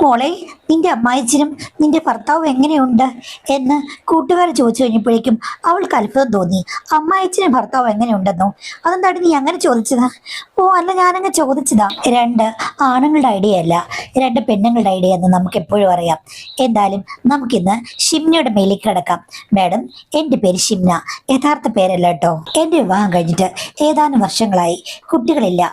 മോളെ, നിന്റെ അമ്മായിച്ചനും നിന്റെ ഭർത്താവും എങ്ങനെയുണ്ട് എന്ന് കൂട്ടുകാർ ചോദിച്ചു കഴിഞ്ഞപ്പോഴേക്കും അവൾക്ക് അത്ഭുതം തോന്നി. അമ്മായിച്ചനും ഭർത്താവും എങ്ങനെയുണ്ടെന്നോ? അതെന്താടി നീ അങ്ങനെ ചോദിച്ചത്? ഓ അല്ല, ഞാനങ്ങ് ചോദിച്ചതാ. രണ്ട് ആണുങ്ങളുടെ ഐഡിയ അല്ല, രണ്ട് പെണ്ണുങ്ങളുടെ ഐഡിയ എന്ന് നമുക്ക് എപ്പോഴും അറിയാം. എന്തായാലും നമുക്കിന്ന് ഷിംനയുടെ മേലേക്ക് കിടക്കാം. മാഡം, എൻ്റെ പേര് ഷിംന, യഥാർത്ഥ പേരല്ല കേട്ടോ. എൻ്റെ വിവാഹം കഴിഞ്ഞിട്ട് ഏതാനും വർഷങ്ങളായി, കുട്ടികളില്ല.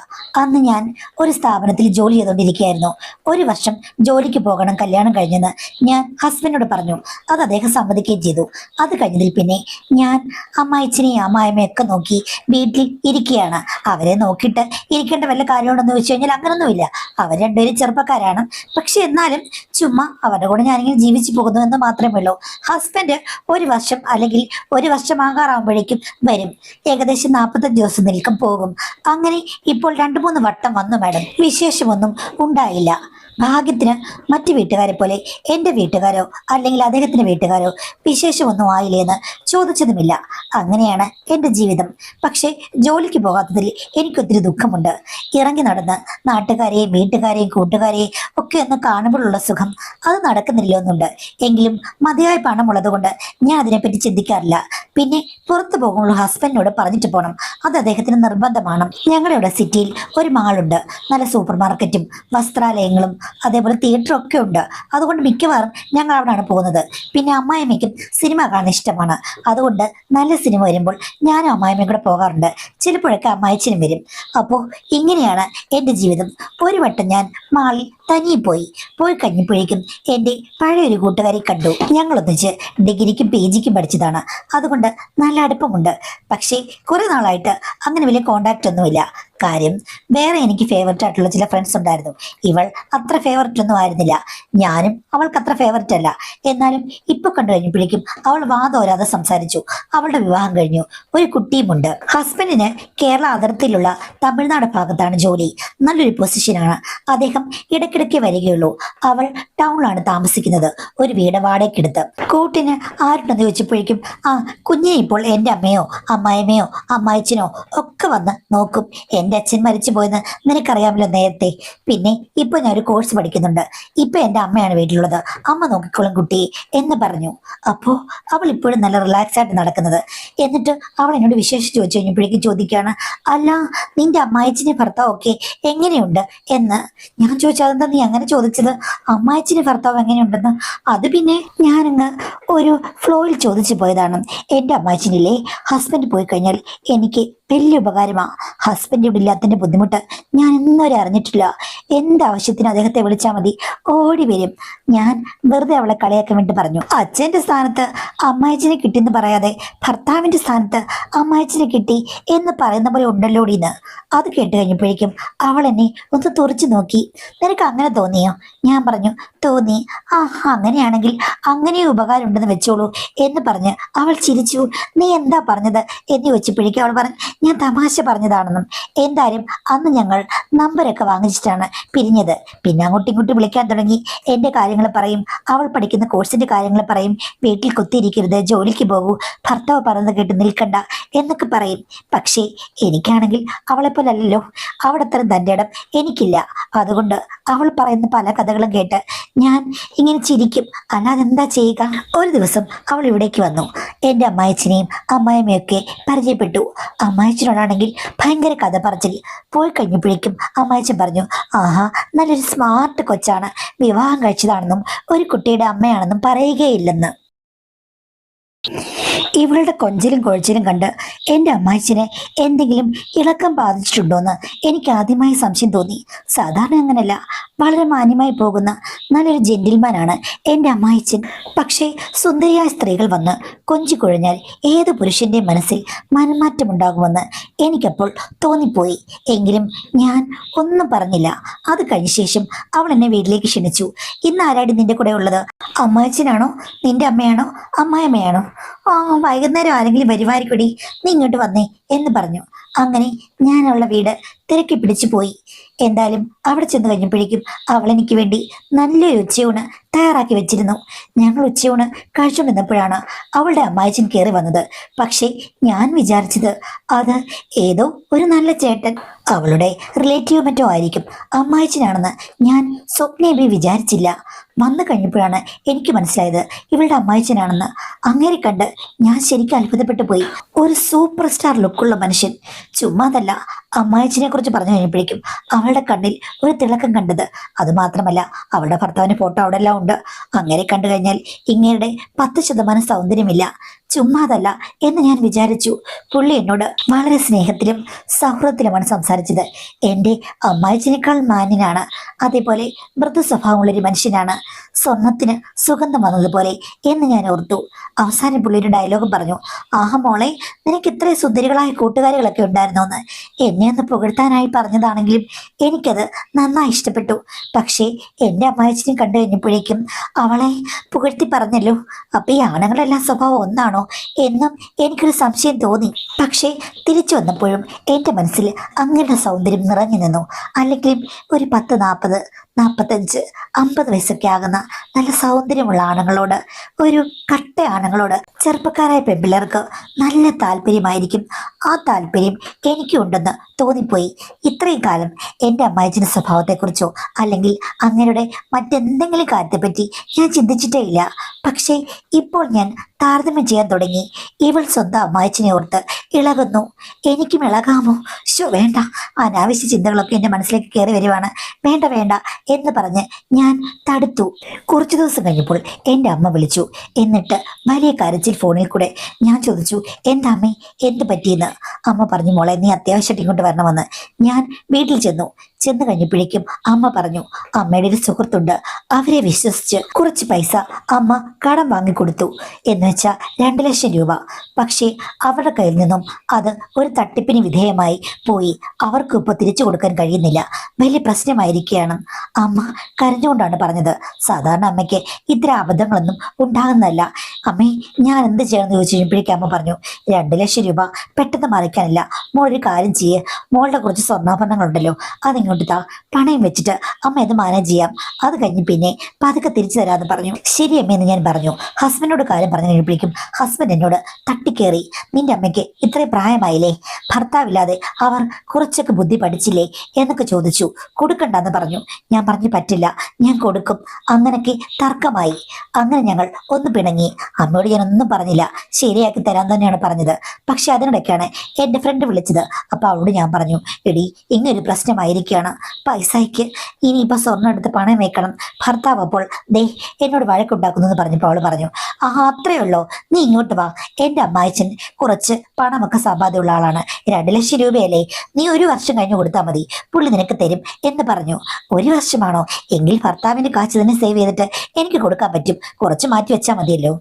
അന്ന് ഞാൻ ഒരു സ്ഥാപനത്തിൽ ജോലി ചെയ്തുകൊണ്ടിരിക്കുകയായിരുന്നു. ഒരു വർഷം ജോലിക്ക് പോകണം കല്യാണം കഴിഞ്ഞെന്ന് ഞാൻ ഹസ്ബൻഡിനോട് പറഞ്ഞു. അത് അദ്ദേഹം സമ്മതിക്കുകയും ചെയ്തു. അത് കഴിഞ്ഞതിൽ പിന്നെ ഞാൻ അമ്മായിച്ചനെയും അമ്മായിമ്മയൊക്കെ നോക്കി വീട്ടിൽ ഇരിക്കുകയാണ്. അവരെ നോക്കിയിട്ട് ഇരിക്കേണ്ട വല്ല കാര്യമുണ്ടെന്ന് ചോദിച്ചു കഴിഞ്ഞാൽ അങ്ങനൊന്നുമില്ല. അവർ രണ്ടുപേരും ചെറുപ്പക്കാരാണ്. പക്ഷെ എന്നാലും ചുമ്മാ അവരുടെ കൂടെ ഞാനിങ്ങനെ ജീവിച്ചു പോകുന്നു എന്ന് മാത്രമേ ഉള്ളൂ. ഹസ്ബൻഡ് ഒരു വർഷം അല്ലെങ്കിൽ ഒരു വർഷം ആകാറാകുമ്പോഴേക്കും വരും. ഏകദേശം 45 ദിവസം നിൽക്കും, പോകും. അങ്ങനെ ഇപ്പോൾ 2-3 വട്ടം വന്നു മാഡം. വിശേഷമൊന്നും ഉണ്ടായില്ല. ഭാഗ്യത്തിന് മറ്റു വീട്ടുകാരെ പോലെ എൻ്റെ വീട്ടുകാരോ അല്ലെങ്കിൽ അദ്ദേഹത്തിന്റെ വീട്ടുകാരോ വിശേഷമൊന്നും ആയില്ലേന്ന് ചോദിച്ചതുമില്ല. അങ്ങനെയാണ് എൻ്റെ ജീവിതം. പക്ഷെ ജോലിക്ക് പോകാത്തതിൽ എനിക്കൊത്തിരി ദുഃഖമുണ്ട്. ഇറങ്ങി നടന്ന് നാട്ടുകാരെയും വീട്ടുകാരെയും കൂട്ടുകാരെയും ഒക്കെ ഒന്ന് കാണുമ്പോഴുള്ള സുഖം അത് നടക്കുന്നില്ല എന്നുണ്ട്. എങ്കിലും മതിയായ പണമുള്ളത് കൊണ്ട് ഞാൻ അതിനെപ്പറ്റി ചിന്തിക്കാറില്ല. പിന്നെ പുറത്തു പോകുമ്പോൾ ഹസ്ബൻഡിനോട് പറഞ്ഞിട്ട് പോകണം, അത് അദ്ദേഹത്തിന് നിർബന്ധമാണ്. ഞങ്ങളുടെ ഇവിടെ സിറ്റിയിൽ ഒരു മാളുണ്ട്. നല്ല സൂപ്പർ മാർക്കറ്റും വസ്ത്രാലയങ്ങളും അതേപോലെ തിയേറ്ററും ഒക്കെ ഉണ്ട്. അതുകൊണ്ട് മിക്കവാറും ഞങ്ങൾ അവിടെയാണ് പോകുന്നത്. പിന്നെ അമ്മായിമ്മയ്ക്കും സിനിമ കാണാൻ ഇഷ്ടമാണ്. അതുകൊണ്ട് നല്ല സിനിമ വരുമ്പോൾ ഞാനും അമ്മായിമ്മയും കൂടെ പോകാറുണ്ട്. ചിലപ്പോഴൊക്കെ അമ്മായിച്ചനും വരും. അപ്പോൾ ഇങ്ങനെയാണ് എൻ്റെ ജീവിതം. ഒരു വട്ടം ഞാൻ മാളിൽ തനിയെ പോയി കഴിഞ്ഞപ്പോഴേക്കും എൻ്റെ പഴയൊരു കൂട്ടുകാരെ കണ്ടു. ഞങ്ങളൊന്നിച്ച് ഡിഗ്രിക്കും PGക്കും പഠിച്ചതാണ്. അതുകൊണ്ട് നല്ല അടുപ്പമുണ്ട്. പക്ഷേ കുറെ നാളായിട്ട് അങ്ങനെ വലിയ കോണ്ടാക്റ്റ് ഒന്നുമില്ല. കാര്യം, വേറെ എനിക്ക് ഫേവററ്റ് ആയിട്ടുള്ള ചില ഫ്രണ്ട്സ് ഉണ്ടായിരുന്നു. ഇവൾ അത്ര ഫേവററ്റ് ഒന്നും ആയിരുന്നില്ല. ഞാനും അവൾക്ക് അത്ര ഫേവററ്റ് അല്ല. എന്നാലും ഇപ്പൊ കണ്ടു കഴിഞ്ഞപ്പോഴേക്കും അവൾ വാതോരാതെ സംസാരിച്ചു. അവളുടെ വിവാഹം കഴിഞ്ഞു, ഒരു കുട്ടിയുമുണ്ട്. ഹസ്ബൻഡിന് കേരള അതിർത്തിയിലുള്ള തമിഴ്നാട് ഭാഗത്താണ് ജോലി. നല്ലൊരു പൊസിഷനാണ്. അദ്ദേഹം ഇടയ്ക്കിടയ്ക്ക് വരികയുള്ളൂ. അവൾ ടൗണിലാണ് താമസിക്കുന്നത്, ഒരു വീട് വാടകയ്ക്കെടുത്ത്. കൂട്ടിന് ആരുണ്ടെന്ന് ചോദിച്ചപ്പോഴേക്കും കുഞ്ഞിനെ ഇപ്പോൾ എൻ്റെ അമ്മയോ അമ്മായിമ്മയോ അമ്മായിച്ചനോ ഒക്കെ വന്ന് നോക്കും. എൻ്റെ അച്ഛൻ മരിച്ചു പോയെന്ന് നിനക്കറിയാമല്ലോ നേരത്തെ. പിന്നെ ഇപ്പൊ ഞാൻ ഒരു കോഴ്സ് പഠിക്കുന്നുണ്ട്. ഇപ്പൊ എൻ്റെ അമ്മയാണ് വീട്ടിലുള്ളത്, അമ്മ നോക്കിക്കോളും കുട്ടി എന്ന് പറഞ്ഞു. അപ്പോ അവൾ ഇപ്പോഴും നല്ല റിലാക്സ് ആയിട്ട് നടക്കുന്നത്. എന്നിട്ട് അവൾ എന്നോട് വിശേഷം ചോദിച്ചു കഴിഞ്ഞപ്പോഴേക്കും ചോദിക്കുകയാണ്, അല്ല നിന്റെ അമ്മായിച്ചിന്റെ ഭർത്താവ് ഒക്കെ എങ്ങനെയുണ്ട് എന്ന്. ഞാൻ ചോദിച്ചു, അതെന്താ നീ അങ്ങനെ ചോദിച്ചത്, അമ്മായിച്ചിന്റെ ഭർത്താവ് എങ്ങനെയുണ്ടെന്ന്? അത് പിന്നെ ഞാനങ്ങ് ഒരു ഫ്ലോയിൽ ചോദിച്ചു പോയതാണ്. എൻ്റെ അമ്മായിച്ചിനില്ലേ, ഹസ്ബൻഡ് പോയി കഴിഞ്ഞാൽ എനിക്ക് വലിയ ഉപകാരമാ. ഹസ്ബൻഡ് ഇവിടെ ഇല്ലാത്തതിന്റെ ബുദ്ധിമുട്ട് ഞാൻ ഇന്നുവരെ അറിഞ്ഞിട്ടില്ല. എന്താവശ്യത്തിന് അദ്ദേഹത്തെ വിളിച്ചാൽ മതി, ഓടി വരും. ഞാൻ വെറുതെ അവളെ കളിയാക്കാൻ വേണ്ടി പറഞ്ഞു. അച്ഛന്റെ സ്ഥാനത്ത് അമ്മായിച്ചിനെ കിട്ടിയെന്ന് പറയാതെ ഭർത്താവിന്റെ സ്ഥാനത്ത് അമ്മായിച്ചിനെ കിട്ടി എന്ന് പറയുന്ന പോലെ ഉണ്ടല്ലോടിന്ന്. അത് കേട്ട് കഴിഞ്ഞപ്പോഴേക്കും അവൾ എന്നെ ഒന്ന് തുറച്ചു നോക്കി. നിനക്ക് അങ്ങനെ തോന്നിയോ? ഞാൻ പറഞ്ഞു, തോന്നി. അങ്ങനെയാണെങ്കിൽ അങ്ങനെ ഉപകാരം ഉണ്ടെന്ന് വെച്ചോളൂ എന്ന് പറഞ്ഞ് അവൾ ചിരിച്ചു. നീ എന്താ പറഞ്ഞത് എന്ന് വെച്ചപ്പോഴേക്കും അവൾ പറഞ്ഞു, ഞാൻ തമാശ പറഞ്ഞതാണെന്നും. എന്തായാലും അന്ന് ഞങ്ങൾ നമ്പരൊക്കെ വാങ്ങിച്ചിട്ടാണ് പിരിഞ്ഞത്. പിന്നെ അങ്ങോട്ടും ഇങ്ങോട്ടും വിളിക്കാൻ തുടങ്ങി. എൻ്റെ കാര്യങ്ങൾ പറയും, അവൾ പഠിക്കുന്ന കോഴ്സിന്റെ കാര്യങ്ങൾ പറയും. വീട്ടിൽ കുത്തിയിരിക്കരുത്, ജോലിക്ക് പോകൂ, ഭർത്താവ് പറയുന്നത് കേട്ട് നിൽക്കണ്ട എന്നൊക്കെ പറയും. പക്ഷേ എനിക്കാണെങ്കിൽ അവളെ പോലെ അല്ലല്ലോ. അവിടെ അത്ര തൻ്റെ ഇടം എനിക്കില്ല. അതുകൊണ്ട് അവൾ പറയുന്ന പല കഥകളും കേട്ട് ഞാൻ ഇങ്ങനെ ചിരിക്കും, അല്ലാതെ എന്താ ചെയ്യുക. ഒരു ദിവസം അവൾ ഇവിടേക്ക് വന്നു. എൻ്റെ അമ്മായിച്ചനെയും അമ്മായിമ്മയൊക്കെ പരിചയപ്പെട്ടു. അമ്മായിച്ചനോടാണെങ്കിൽ ഭയങ്കര കഥ പറച്ചിൽ. പോയി കഴിഞ്ഞപ്പോഴേക്കും അമ്മായിച്ചൻ പറഞ്ഞു, ആഹാ നല്ലൊരു സ്മാർട്ട് കൊച്ചാണ്, വിവാഹം കഴിച്ചതാണെന്നും ഒരു കുട്ടിയുടെ അമ്മയാണെന്നും പറയുകയില്ലെന്ന്. ഇവളുടെ കൊഞ്ചലും കൊഴച്ചിലും കണ്ട് എൻ്റെ അമ്മായിച്ചനെ എന്തെങ്കിലും ഇളക്കം ബാധിച്ചിട്ടുണ്ടോയെന്ന് എനിക്ക് ആദ്യമായി സംശയം തോന്നി. സാധാരണ അങ്ങനല്ല, വളരെ മാന്യമായി പോകുന്ന നല്ലൊരു ജെന്റിൽമാനാണ് എൻ്റെ അമ്മായിച്ചൻ. പക്ഷേ സുന്ദരിയായ സ്ത്രീകൾ വന്ന് കൊഞ്ചി കുഴഞ്ഞാൽ ഏത് പുരുഷന്റെ മനസ്സിൽ മനംമാറ്റമുണ്ടാകുമെന്ന് എനിക്കപ്പോൾ തോന്നിപ്പോയി. എങ്കിലും ഞാൻ ഒന്നും പറഞ്ഞില്ല. അത് കഴിഞ്ഞ ശേഷം അവൾ എന്നെ വീട്ടിലേക്ക് ക്ഷണിച്ചു. ഇന്ന് ആരാടി നിന്റെ കൂടെ ഉള്ളത്? അമ്മായിച്ചനാണോ, നിന്റെ അമ്മയാണോ, അമ്മായിമ്മയാണോ? വൈകുന്നേരം ആരെങ്കിലും വരുമായിരിക്കൂടി, നീ ഇങ്ങോട്ട് വന്നേ എന്ന് പറഞ്ഞു. അങ്ങനെ ഞാൻ അവളുടെ വീട് തിരക്കി പിടിച്ചു പോയി. എന്തായാലും അവിടെ ചെന്ന് കഴിഞ്ഞപ്പോഴേക്കും അവൾ എനിക്ക് വേണ്ടി നല്ലൊരു ഉച്ചയൂണ് തയ്യാറാക്കി വെച്ചിരുന്നു. ഞങ്ങൾ ഉച്ചയൂണ് കഴിച്ചുകൊണ്ടിരുന്നപ്പോഴാണ് അവളുടെ അമ്മായിച്ചൻ കയറി വന്നത്. പക്ഷേ ഞാൻ വിചാരിച്ചത് അത് ഏതോ ഒരു നല്ല ചേട്ടൻ, അവളുടെ റിലേറ്റീവ് മറ്റോ ആയിരിക്കും, അമ്മായിച്ചനാണെന്ന് ഞാൻ സ്വപ്നേബി വിചാരിച്ചില്ല. വന്നു കഴിഞ്ഞപ്പോഴാണ് എനിക്ക് മനസ്സിലായത് ഇവളുടെ അമ്മായിച്ചനാണെന്ന്. അങ്ങനെ കണ്ട് ഞാൻ ശരിക്കും അത്ഭുതപ്പെട്ടു പോയി. ഒരു സൂപ്പർ സ്റ്റാർ ലുക്കുള്ള മനുഷ്യൻ. ചുമ്മാതല്ല, അമ്മായിച്ചനെ കുറിച്ച് പറഞ്ഞു കഴിഞ്ഞപ്പോഴേക്കും അവളുടെ കണ്ണിൽ ഒരു തിളക്കം കണ്ടത്. അതുമാത്രമല്ല, അവളുടെ ഭർത്താവിന്റെ ഫോട്ടോ അവിടെ എല്ലാം ഉണ്ട്. അങ്ങനെ കണ്ടു കഴിഞ്ഞാൽ ഇങ്ങയുടെ 10% സൗന്ദര്യമില്ല. ചുമ്മാതല്ല എന്ന് ഞാൻ വിചാരിച്ചു. പുള്ളി എന്നോട് വളരെ സ്നേഹത്തിലും സൗഹൃദത്തിലുമാണ് സംസാരിച്ചത്. എൻ്റെ അമ്മായിച്ചനേക്കാൾ മാന്യനാണ്. അതേപോലെ മൃദു സ്വഭാവമുള്ളൊരു മനുഷ്യനാണ്. സ്വർണത്തിന് സുഗന്ധം വന്നതുപോലെ എന്ന് ഞാൻ ഓർത്തു. അവസാനം പുള്ളിയുടെ ഡയലോഗ് പറഞ്ഞു, ആഹ് മോളെ, നിനക്ക് ഇത്രയും സുന്ദരികളായ കൂട്ടുകാരികളൊക്കെ ഉണ്ടായിരുന്നോന്ന്. എന്നെ ഒന്ന് പുകഴ്ത്താനായി പറഞ്ഞതാണെങ്കിലും എനിക്കത് നന്നായി ഇഷ്ടപ്പെട്ടു. പക്ഷേ എൻ്റെ അമ്മായിച്ചനെ കണ്ടു കഴിഞ്ഞപ്പോഴേക്കും അവളെ പുകഴ്ത്തി പറഞ്ഞല്ലോ. അപ്പൊ ഈ ആണുങ്ങളെല്ലാം സ്വഭാവം ഒന്നാണോ എന്നും എനിക്കൊരു സംശയം തോന്നി. പക്ഷേ തിരിച്ചു വന്നപ്പോഴും എൻ്റെ മനസ്സിൽ അങ്ങനെ സൗന്ദര്യം നിറഞ്ഞു നിന്നു. അല്ലെങ്കിൽ ഒരു 10, 40, 45, 50 വയസ്സൊക്കെ ആകുന്ന നല്ല സൗന്ദര്യമുള്ള ആണുങ്ങളോട്, ഒരു കട്ട ആണുങ്ങളോട് ചെറുപ്പക്കാരായ പെൺപിള്ളേർക്ക് നല്ല താല്പര്യമായിരിക്കും. ആ താല്പര്യം എനിക്കുണ്ടെന്ന് തോന്നിപ്പോയി. ഇത്രയും കാലം എൻ്റെ അമ്മായിച്ചൻ്റെ സ്വഭാവത്തെക്കുറിച്ചോ അല്ലെങ്കിൽ അങ്ങനെയുടെ മറ്റെന്തെങ്കിലും കാര്യത്തെപ്പറ്റി ഞാൻ ചിന്തിച്ചിട്ടേ ഇല്ല. പക്ഷേ ഇപ്പോൾ ഞാൻ താരതമ്യം ചെയ്യാൻ തുടങ്ങി. ഇവൾ സ്വന്തം അമ്മായിച്ചനെ ഓർത്ത് ഇളകുന്നു. എനിക്കും ഇളകാമോ? വേണ്ട, അനാവശ്യ ചിന്തകളൊക്കെ എൻ്റെ മനസ്സിലേക്ക് കയറി വരുവാണ്. വേണ്ട വേണ്ട എന്ന് പറഞ്ഞ് ഞാൻ തടുത്തു. കുറച്ചു ദിവസം കഴിഞ്ഞപ്പോൾ എൻ്റെ അമ്മ വിളിച്ചു. എന്നിട്ട് വലിയ കരച്ചിൽ ഫോണിൽ കൂടെ. ഞാൻ ചോദിച്ചു, എന്താ അമ്മേ, എന്ത് പറ്റിയെന്ന്. അമ്മ പറഞ്ഞു, മോളെ നീ അത്യാവശ്യമായിട്ട് ഇങ്ങോട്ട് വരണമെന്ന്. ഞാൻ വീട്ടിൽ ചെന്നു കഴിഞ്ഞപ്പോഴേക്കും അമ്മ പറഞ്ഞു, അമ്മയുടെ ഒരു സുഹൃത്തുണ്ട്, അവരെ വിശ്വസിച്ച് കുറച്ച് പൈസ അമ്മ കടം വാങ്ങിക്കൊടുത്തു. എന്ന് വെച്ചാൽ 2 ലക്ഷം രൂപ. പക്ഷേ അവരുടെ കയ്യിൽ നിന്നും അത് ഒരു തട്ടിപ്പിന് വിധേയമായി പോയി. അവർക്ക് ഇപ്പോൾ തിരിച്ചു കൊടുക്കാൻ കഴിയുന്നില്ല. വലിയ പ്രശ്നമായിരിക്കുകയാണ്. അമ്മ കരഞ്ഞുകൊണ്ടാണ് പറഞ്ഞത്. സാധാരണ അമ്മയ്ക്ക് ഇത്തരം അബദ്ധങ്ങളൊന്നും ഉണ്ടാകുന്നതല്ല. അമ്മേ, ഞാൻ എന്ത് ചെയ്യണമെന്ന് ചോദിച്ചു കഴിഞ്ഞപ്പോഴേക്കും അമ്മ പറഞ്ഞു, 2 ലക്ഷം രൂപ പെട്ടെന്ന് മറിക്കാനില്ല. മോൾ ഒരു കാര്യം ചെയ്യേ, മോളുടെ കുറച്ച് സ്വർണ്ണാഭരണങ്ങളുണ്ടല്ലോ, അതിങ്ങോട്ട് താ. പണയം വെച്ചിട്ട് അമ്മ ഇത് മാനേജ് ചെയ്യാം. അത് കഴിഞ്ഞ് പിന്നെ പതുക്കെ തിരിച്ചു തരാമെന്ന് പറഞ്ഞു. ശരി അമ്മയെന്ന് ഞാൻ പറഞ്ഞു. ഹസ്ബൻഡിനോട് കാര്യം പറഞ്ഞു കഴിഞ്ഞപ്പോഴേക്കും ഹസ്ബൻഡ് എന്നോട് തട്ടിക്കേറി, നിന്റെ അമ്മയ്ക്ക് ഇത്രയും പ്രായമായില്ലേ, ഭർത്താവില്ലാതെ അവർ കുറച്ചൊക്കെ ബുദ്ധി പഠിച്ചില്ലേ എന്നൊക്കെ ചോദിച്ചു. കൊടുക്കണ്ടെന്ന് പറഞ്ഞു. ഞാൻ പറഞ്ഞു, പറ്റില്ല, ഞാൻ കൊടുക്കും. അങ്ങനെയൊക്കെ തർക്കമായി. അങ്ങനെ ഞങ്ങൾ ഒന്ന് പിണങ്ങി. അമ്മയോട് ഞാൻ ഒന്നും പറഞ്ഞില്ല, ശരിയാക്കി തരാൻ തന്നെയാണ് പറഞ്ഞത്. പക്ഷെ അതിനിടയ്ക്കാണ് എൻ്റെ ഫ്രണ്ട് വിളിച്ചത്. അപ്പൊ അവളോട് ഞാൻ പറഞ്ഞു, എടി ഇങ്ങനൊരു പ്രശ്നമായിരിക്കുകയാണ്, പൈസയ്ക്ക് ഇനിയിപ്പോൾ സ്വർണ്ണം എടുത്ത് പണം വെക്കണം. ഭർത്താവ് അപ്പോൾ ദേ എന്നോട് വഴക്കുണ്ടാക്കുന്നു എന്ന് പറഞ്ഞപ്പോൾ അവള് പറഞ്ഞു, ആ അത്രയേ ഉള്ളൂ, നീ ഇങ്ങോട്ട് വാ. എൻ്റെ അമ്മായിച്ചൻ കുറച്ച് പണമൊക്കെ സമ്പാദ്യമുള്ള ആളാണ്. 2 ലക്ഷം രൂപയല്ലേ, നീ 1 വർഷം കഴിഞ്ഞ് കൊടുത്താൽ മതി, പുള്ളി നിനക്ക് തരും എന്ന് പറഞ്ഞു. 1 വർഷമാണോ? എങ്കിൽ ഭർത്താവിന്റെ കാശ് തന്നെ സേവ് ചെയ്തിട്ട് എനിക്ക് കൊടുക്കാൻ പറ്റും. കുറച്ച് മാറ്റി വെച്ചാൽ മതിയല്ലോ.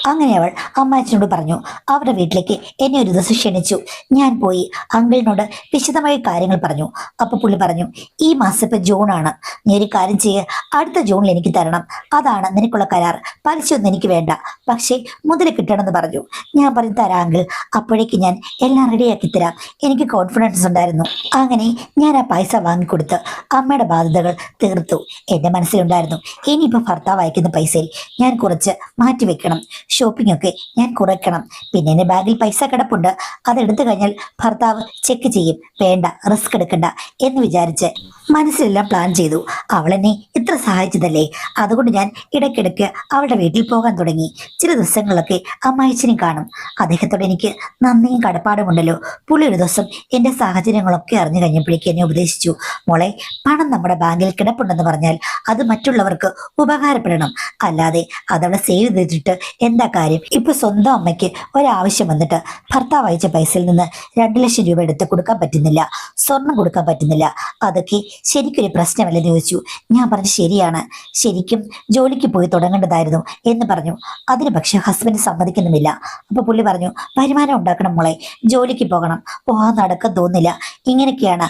അങ്ങനെ അവൾ അമ്മാച്ചനോട് പറഞ്ഞു. അവരുടെ വീട്ടിലേക്ക് എന്നെ ഒരു ദിവസം ക്ഷണിച്ചു. ഞാൻ പോയി അങ്കിളിനോട് വിശദമായി കാര്യങ്ങൾ പറഞ്ഞു. അപ്പൊ പുള്ളി പറഞ്ഞു, ഈ മാസം ഇപ്പൊ ജൂണാണ്, നീ ഒരു കാര്യം ചെയ്യ്, അടുത്ത ജൂണിൽ എനിക്ക് തരണം. അതാണ് നിനക്കുള്ള കരാർ. പലിശയൊന്നും എനിക്ക് വേണ്ട, പക്ഷേ മുതൽ കിട്ടണമെന്ന് പറഞ്ഞു. ഞാൻ പറഞ്ഞു, തരാം അങ്കിൾ, അപ്പോഴേക്ക് ഞാൻ എല്ലാം റെഡിയാക്കി തരാം. എനിക്ക് കോൺഫിഡൻസ് ഉണ്ടായിരുന്നു. അങ്ങനെ ഞാൻ ആ പൈസ വാങ്ങിക്കൊടുത്ത് അമ്മയുടെ ബാധ്യതകൾ തീർത്തു. എന്റെ മനസ്സിലുണ്ടായിരുന്നു, ഇനിയിപ്പോ ഭർത്താവ് അയക്കുന്ന പൈസയിൽ ഞാൻ കുറച്ച് മാറ്റിവെക്കണം. ഷോപ്പിംഗ് ഒക്കെ ഞാൻ കുറയ്ക്കണം. പിന്നെ എന്റെ ബാഗിൽ പൈസ കിടപ്പുണ്ട്, അതെടുത്തു കഴിഞ്ഞാൽ ഭർത്താവ് ചെക്ക് ചെയ്യും. വേണ്ട, റിസ്ക് എടുക്കണ്ട എന്ന് വിചാരിച്ച് മനസ്സിലെല്ലാം പ്ലാൻ ചെയ്തു. അവൾ എന്നെ ഇത്ര സഹായിച്ചതല്ലേ, അതുകൊണ്ട് ഞാൻ ഇടയ്ക്കിടയ്ക്ക് അവളുടെ വീട്ടിൽ പോകാൻ തുടങ്ങി. ചില ദിവസങ്ങളിലൊക്കെ അമ്മായിച്ചനെ കാണും. അദ്ദേഹത്തോട് എനിക്ക് നന്ദിയും കടപ്പാടുമുണ്ടല്ലോ. പുള്ളി ഒരു ദിവസം എന്റെ സാഹചര്യങ്ങളൊക്കെ അറിഞ്ഞു കഴിഞ്ഞപ്പോഴേക്ക് എന്നെ ഉപദേശിച്ചു, മോളെ, പണം നമ്മുടെ ബാങ്കിൽ കിടപ്പുണ്ടെന്ന് പറഞ്ഞാൽ അത് മറ്റുള്ളവർക്ക് ഉപകാരപ്പെടണം, അല്ലാതെ അതവളെ സേവ് ചെയ്തിട്ട് എന്താ കാര്യം. ഇപ്പൊ സ്വന്തം അമ്മയ്ക്ക് ഒരാവശ്യം വന്നിട്ട് ഭർത്താവ് അയച്ച പൈസയിൽ നിന്ന് 2 ലക്ഷം രൂപ എടുത്ത് കൊടുക്കാൻ പറ്റുന്നില്ല, സ്വർണം കൊടുക്കാൻ പറ്റുന്നില്ല. അതൊക്കെ ശരിക്കൊരു പ്രശ്നമല്ലെന്ന് ചോദിച്ചു. ഞാൻ പറഞ്ഞു, ശരിയാണ്, ശരിക്കും ജോലിക്ക് പോയി തുടങ്ങേണ്ടതായിരുന്നു എന്ന് പറഞ്ഞു. അതിന് പക്ഷെ ഹസ്ബൻഡ് സമ്മതിക്കുന്നുമില്ല. അപ്പൊ പുള്ളി പറഞ്ഞു, വരുമാനം ഉണ്ടാക്കണം മോളെ, ജോലിക്ക് പോകണം. പോകാൻ നടക്കാൻ തോന്നില്ല. ഇങ്ങനെയൊക്കെയാണ്.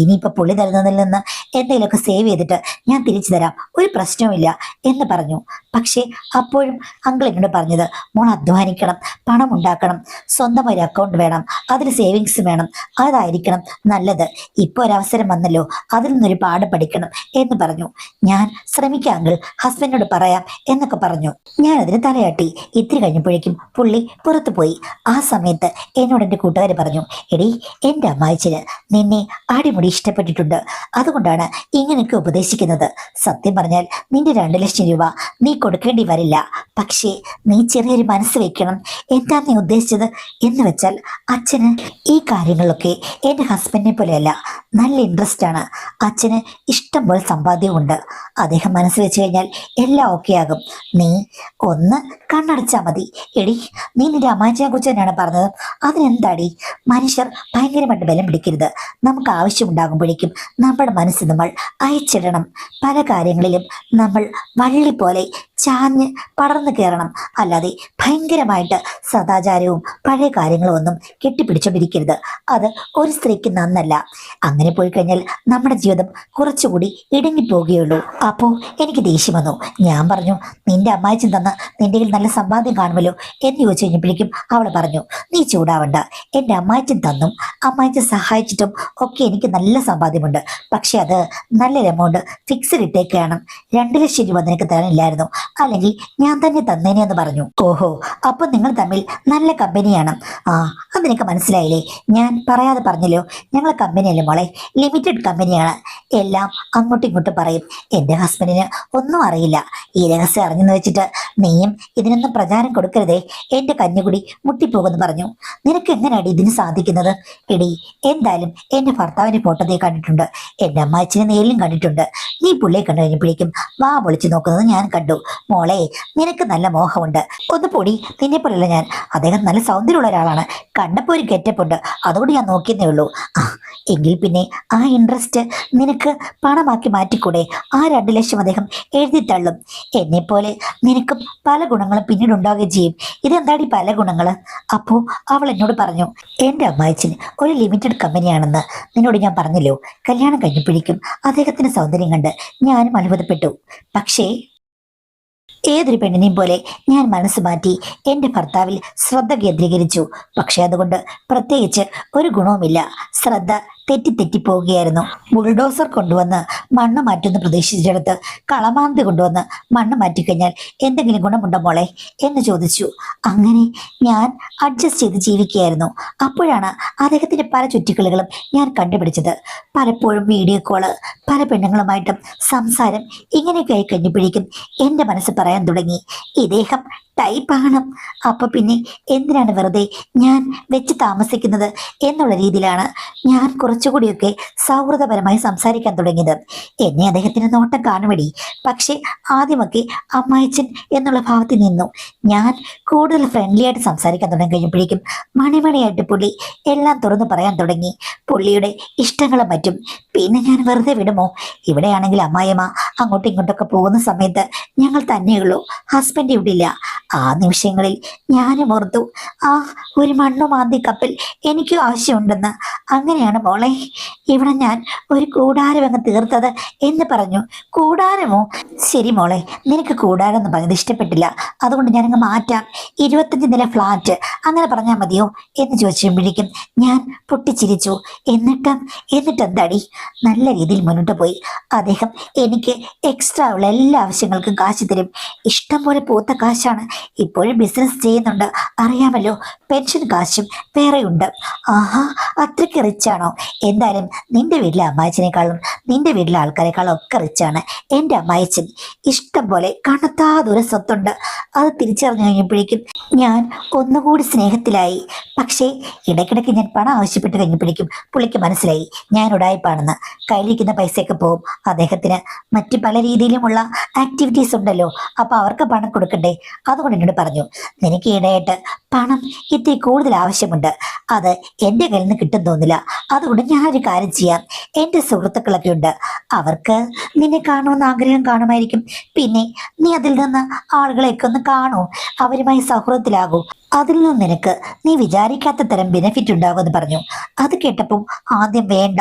ഇനിയിപ്പൊ പുള്ളി തരുന്നതിൽ നിന്ന് എന്തെങ്കിലുമൊക്കെ സേവ് ചെയ്തിട്ട് ഞാൻ തിരിച്ചു തരാം, ഒരു പ്രശ്നവുമില്ല എന്ന് പറഞ്ഞു. പക്ഷേ അപ്പോഴും അങ്കിൾ എന്നോട് പറഞ്ഞത്, മോൾ അധ്വാനിക്കണം, പണം ഉണ്ടാക്കണം, സ്വന്തം ഒരു അക്കൗണ്ട് വേണം, അതിൽ സേവിങ്സ് വേണം, അതായിരിക്കണം നല്ലത്. ഇപ്പോൾ ഒരവസരം വന്നല്ലോ, അതിൽ നിന്നൊരു പാഠം പഠിക്കണം എന്ന് പറഞ്ഞു. ഞാൻ ശ്രമിക്കാം അങ്കിൾ, ഹസ്ബൻഡിനോട് പറയാം എന്നൊക്കെ പറഞ്ഞു. ഞാൻ അതിന് തലയാട്ടി. ഇത്തിരി കഴിഞ്ഞപ്പോഴേക്കും പുള്ളി പുറത്തു പോയി. ആ സമയത്ത് എന്നോട് എൻ്റെ കൂട്ടുകാർ പറഞ്ഞു, എടി എൻ്റെ അമ്മായിച്ചന് നിന്നെ അടിമുടി ഇഷ്ടപ്പെട്ടിട്ടുണ്ട്, അതുകൊണ്ടാണ് ഇങ്ങനെയൊക്കെ ഉപദേശിക്കുന്നത്. സത്യം പറഞ്ഞാൽ നിന്റെ 2 ലക്ഷം രൂപ നീ കൊടുക്കേണ്ടി വരില്ല, പക്ഷേ നീ ചെറിയൊരു മനസ്സ് വെക്കണം. എന്താ നീ ഉദ്ദേശിച്ചത് എന്ന് വെച്ചാൽ, അച്ഛന് ഈ കാര്യങ്ങളൊക്കെ എൻ്റെ ഹസ്ബൻഡിനെ പോലെയല്ല, നല്ല ഇൻട്രസ്റ്റ് ആണ്. അച്ഛന് ഇഷ്ടം പോലെ സമ്പാദ്യമുണ്ട്. അദ്ദേഹം മനസ്സ് വെച്ച് കഴിഞ്ഞാൽ എല്ലാം ഓക്കെ ആകും. നീ ഒന്ന് കണ്ണടച്ചാൽ മതി. എടി നീ നിന്റെ അമ്മാച്ചനെ കുറിച്ച് തന്നെയാണ് പറഞ്ഞത്, അതിനെന്താടി? മനുഷ്യർ ഭയങ്കരമായിട്ട് ബലം പിടിക്കരുത്. നമുക്ക് ആവശ്യമുണ്ടാകുമ്പോഴേക്കും നമ്മുടെ മനസ്സ് നമ്മൾ അയച്ചിടണം. പല കാര്യങ്ങളിലും നമ്മൾ വള്ളി പോലെ ചാഞ്ഞ് പടർന്നു കയറണം. അല്ലാതെ ഭയങ്കരമായിട്ട് സദാചാരവും പഴയ കാര്യങ്ങളും ഒന്നും കെട്ടിപ്പിടിച്ചോണ്ടിരിക്കരുത്. അത് ഒരു സ്ത്രീക്ക് നന്നല്ല. അങ്ങനെ പോയി കഴിഞ്ഞാൽ നമ്മുടെ ജീവിതം കുറച്ചുകൂടി ഇടുങ്ങിപ്പോകുകയുള്ളൂ. അപ്പോൾ എനിക്ക് ദേഷ്യം വന്നു. ഞാൻ പറഞ്ഞു, നിന്റെ അമ്മായിച്ചൻ തന്ന നിന്റെ കയ്യിൽ നല്ല സമ്പാദ്യം കാണുമല്ലോ എന്ന് ചോദിച്ചു കഴിഞ്ഞപ്പോഴേക്കും അവൾ പറഞ്ഞു, നീ ചൂടാവണ്ട, എൻ്റെ അമ്മായിച്ചൻ തന്നും അമ്മായിച്ചൻ സഹായിച്ചിട്ടും ഒക്കെ എനിക്ക് നല്ല സമ്പാദ്യമുണ്ട്. പക്ഷെ അത് നല്ലൊരു എമൗണ്ട് ഫിക്സഡ് ഇട്ടേക്കാണ്. 2 ലക്ഷം രൂപ നിനക്ക് തരാനില്ലായിരുന്നു, അല്ലെങ്കിൽ ഞാൻ തന്നെ തന്നേനെ എന്ന് പറഞ്ഞു. ഓഹോ, അപ്പൊ നിങ്ങൾ തമ്മിൽ നല്ല കമ്പനിയാണ്. ആ, അത് നിനക്ക് മനസ്സിലായില്ലേ? ഞാൻ പറയാതെ പറഞ്ഞല്ലോ, ഞങ്ങളെ കമ്പനിയല്ലേ മോളെ, ലിമിറ്റഡ് കമ്പനിയാണ്. എല്ലാം അങ്ങോട്ടും ഇങ്ങോട്ടും പറയും. എൻ്റെ ഹസ്ബൻഡിന് ഒന്നും അറിയില്ല. ഈ രഹസ്യം അറിഞ്ഞെന്ന് വെച്ചിട്ട് നീയും ഇതിനൊന്നും പ്രചാരം കൊടുക്കരുതേ, എൻ്റെ കഞ്ഞുകുടി മുട്ടിപ്പോകുമെന്ന് പറഞ്ഞു. നിനക്ക് എങ്ങനെയാണ് ഇതിന് സാധിക്കുന്നത്? എടി, എന്തായാലും എൻ്റെ ഭർത്താവിൻ്റെ ഫോട്ടോയെ കണ്ടിട്ടുണ്ട്, എൻ്റെ അമ്മാച്ചനെ നേരിലും കണ്ടിട്ടുണ്ട്. നീ പുള്ളിയെ കണ്ടു കഴിഞ്ഞപ്പോഴേക്കും വാ പൊളിച്ചു നോക്കുന്നത് ഞാൻ കണ്ടു. മോളെ, നിനക്ക് നല്ല മോഹമുണ്ട്. ഒന്ന് പൊടി, നിന്നെ പോലെയല്ല ഞാൻ. അദ്ദേഹം നല്ല സൗന്ദര്യമുള്ള ഒരാളാണ്, കണ്ടപ്പോൾ ഒരു ഗെറ്റപ്പുണ്ട്, അതുകൊണ്ട് ഞാൻ നോക്കിയെന്നേ ഉള്ളൂ. എങ്കിൽ പിന്നെ ആ ഇൻട്രസ്റ്റ് നിനക്ക് പണമാക്കി മാറ്റിക്കൂടെ? ആ 2 ലക്ഷം അദ്ദേഹം എഴുതി തള്ളും. എന്നെപ്പോലെ നിനക്കും പല ഗുണങ്ങളും പിന്നീട് ഉണ്ടാവുകയും ചെയ്യും. ഇതെന്താടി പല ഗുണങ്ങൾ? അപ്പോൾ അവൾ എന്നോട് പറഞ്ഞു, എൻ്റെ അമ്മായിച്ചന് ഒരു ലിമിറ്റഡ് കമ്പനിയാണെന്ന് നിന്നോട് ഞാൻ പറഞ്ഞല്ലോ. കല്യാണം കഴിഞ്ഞപ്പോഴേക്കും അദ്ദേഹത്തിന്റെ സൗന്ദര്യം കണ്ട് ഞാനും അത്ഭുതപ്പെട്ടു. പക്ഷേ ഏതൊരു പെണ്ണിനെയും പോലെ ഞാൻ മനസ്സ് മാറ്റി എൻ്റെ ഭർത്താവിൽ ശ്രദ്ധ കേന്ദ്രീകരിച്ചു. പക്ഷെ അതുകൊണ്ട് പ്രത്യേകിച്ച് ഒരു ഗുണവുമില്ല. ശ്രദ്ധ തെറ്റിപ്പോവുകയായിരുന്നു. ബുൾഡോസർ കൊണ്ടുവന്ന് മണ്ണ് മാറ്റുന്ന പ്രതീക്ഷിച്ചിടത്ത് കളമാന്തി കൊണ്ടുവന്ന് മണ്ണ് മാറ്റിക്കഴിഞ്ഞാൽ എന്തെങ്കിലും ഗുണമുണ്ടോ മോളെ എന്ന് ചോദിച്ചു. അങ്ങനെ ഞാൻ അഡ്ജസ്റ്റ് ചെയ്ത് ജീവിക്കുകയായിരുന്നു. അപ്പോഴാണ് അദ്ദേഹത്തിന്റെ പല ചുറ്റിക്കളികളും ഞാൻ കണ്ടുപിടിച്ചത്. പലപ്പോഴും വീഡിയോ കോള്, പല പെണ്ണുങ്ങളുമായിട്ടും സംസാരം, ഇങ്ങനെയൊക്കെ ആയി കഴിഞ്ഞപ്പോഴേക്കും എൻ്റെ മനസ്സ് പറയാൻ തുടങ്ങി, ഇദ്ദേഹം ടൈപ്പാണ്. അപ്പൊ പിന്നെ എന്തിനാണ് വെറുതെ ഞാൻ വെച്ച് താമസിക്കുന്നത് എന്നുള്ള രീതിയിലാണ് ഞാൻ കുറച്ചുകൂടിയൊക്കെ സൗഹൃദപരമായി സംസാരിക്കാൻ തുടങ്ങിയത്. എന്നെ അദ്ദേഹത്തിന് നോട്ടം കാണുമടി. പക്ഷെ ആദ്യമൊക്കെ അമ്മായിച്ചൻ എന്നുള്ള ഭാവത്തിൽ നിന്നു ഞാൻ കൂടുതൽ ഫ്രണ്ട്ലി ആയിട്ട് സംസാരിക്കാൻ തുടങ്ങി കഴിഞ്ഞപ്പോഴേക്കും മണിമണിയായിട്ട് പുള്ളി എല്ലാം തുറന്നു പറയാൻ തുടങ്ങി, പുള്ളിയുടെ ഇഷ്ടങ്ങളും മറ്റും. പിന്നെ ഞാൻ വെറുതെ വിടുമോ? ഇവിടെയാണെങ്കിൽ അമ്മായിയമ്മ അങ്ങോട്ടും ഇങ്ങോട്ടൊക്കെ പോകുന്ന സമയത്ത് ഞങ്ങൾ തന്നെയുള്ളൂ, ഹസ്ബൻഡ് ഇവിടെ ഇല്ല. ആ നിമിഷങ്ങളിൽ ഞാനും ഓർത്തു, ആ ഒരു മണ്ണുമാന്തി കപ്പൽ എനിക്കും ആവശ്യമുണ്ടെന്ന്. അങ്ങനെയാണ് മോളെ ഇവിടെ ഞാൻ ഒരു കൂടാരം അങ്ങ് തീർത്തത് എന്ന് പറഞ്ഞു. കൂടാരമോ? ശരി മോളെ, നിനക്ക് കൂടാരം എന്ന് പറഞ്ഞത് ഇഷ്ടപ്പെട്ടില്ല, അതുകൊണ്ട് ഞാനങ്ങ് മാറ്റാം, 25 നില ഫ്ലാറ്റ് അങ്ങനെ പറഞ്ഞാൽ മതിയോ എന്ന് ചോദിച്ചുമ്പോഴേക്കും ഞാൻ പൊട്ടിച്ചിരിച്ചു. എന്നിട്ട് എന്താടി? നല്ല രീതിയിൽ മുന്നോട്ട് പോയി. അദ്ദേഹം എനിക്ക് എക്സ്ട്രാ ഉള്ള എല്ലാ ആവശ്യങ്ങൾക്കും കാശ് തരും. ഇഷ്ടം പോലെ പൂത്ത കാശാണ്. ഇപ്പോഴും ബിസിനസ് ചെയ്യുന്നുണ്ട്, അറിയാമല്ലോ. പെൻഷൻ കാശും വേറെയുണ്ട്. ആഹാ, അത്രയ്ക്ക് റിച്ചാണോ? എന്തായാലും നിന്റെ വീട്ടിലെ അമ്മായച്ചനേക്കാളും നിന്റെ വീട്ടിലെ ആൾക്കാരെക്കാളും ഒക്കെ റിച്ചാണ് എൻ്റെ അമ്മായച്ചൻ. ഇഷ്ടം പോലെ കണത്താ ദൂരം സ്വത്തുണ്ട്. അത് തിരിച്ചറിഞ്ഞു കഴിഞ്ഞപ്പോഴേക്കും ഞാൻ ഒന്നുകൂടി സ്നേഹത്തിലായി. പക്ഷേ ഇടയ്ക്കിടയ്ക്ക് ഞാൻ പണം ആവശ്യപ്പെട്ട് കഴിഞ്ഞപ്പോഴേക്കും പുള്ളിക്ക് മനസ്സിലായി ഞാൻ ഉടായിപ്പാണെന്ന്. കയ്യിലിരിക്കുന്ന പൈസയൊക്കെ പോവും. അദ്ദേഹത്തിന് മറ്റ് പല രീതിയിലുമുള്ള ആക്ടിവിറ്റീസ് ഉണ്ടല്ലോ, അപ്പൊ അവർക്ക് പണം കൊടുക്കണ്ടേ? അതുകൊണ്ട് എന്നോട് പറഞ്ഞു, നിനക്ക് ഈടായിട്ട് പണം ഇത്തിരി കൂടുതൽ ആവശ്യമുണ്ട്, അത് എൻ്റെ കയ്യിൽ നിന്ന് കിട്ടും തോന്നില്ല, അതുകൊണ്ട് ഞാനൊരു കാര്യം ചെയ്യാം. എൻ്റെ സുഹൃത്തുക്കളൊക്കെ ഉണ്ട്, അവർക്ക് നിന്നെ കാണുമെന്ന് ആഗ്രഹം കാണുമായിരിക്കും. പിന്നെ നീ അതിൽ നിന്ന് ആളുകളെയൊക്കെ ഒന്ന് കാണൂ, അവരുമായി സൗഹൃദത്തിലാകൂ. അതിൽ നിന്നും നിനക്ക് നീ വിചാരിക്കാത്ത തരം ബെനിഫിറ്റ് ഉണ്ടാകുമെന്ന് പറഞ്ഞു. അത് കേട്ടപ്പോൾ ആദ്യം വേണ്ട,